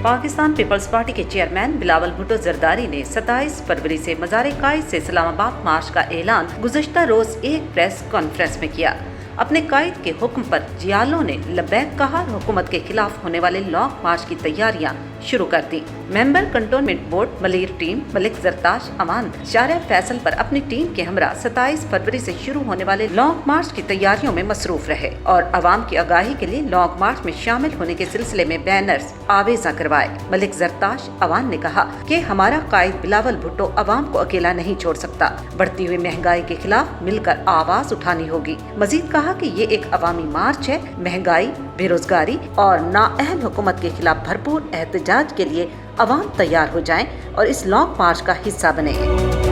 Pakistan peoples party के chairman Bilawal Bhutto Zardari ने 27 फरवरी से मज़ार कायद से इस्लामाबाद मार्च का ऐलान गुज़श्ता रोज एक प्रेस कॉन्फ्रेंस में किया। अपने कायद के हुक्म पर जियालों ने लबैक कहा और हुकूमत के खिलाफ होने वाले लॉन्ग मार्च की तैयारियां शुरू कर दी। Member cantonment board Malir team Malik Zartash Aman Sharia Faisal पर अपनी टीम के हमरा 27 फरवरी से शुरू होने वाले लॉन्ग मार्च की तैयारियों में मसरूफ रहे और अवाम की आगाही के लिए लॉन्ग मार्च में शामिल होने के सिलसिले में बैनर्स आवेजा करवाए। मलिक जरताश अवान ने कहा कि हमारा कायद बिलावल भुट्टो अवाम को अकेला नहीं छोड़ सकता, बढ़ती हुई महंगाई के खिलाफ मिलकर आवाज उठानी होगी। मजीद कहा कि ये एक अवामी मार्च है। महंगाई, बेरोजगारी और नाअहल हुकूमत के खिलाफ भरपूर एहतजाज के लिए अवाम तैयार हो जाएं और इस लॉन्ग मार्च का हिस्सा बने।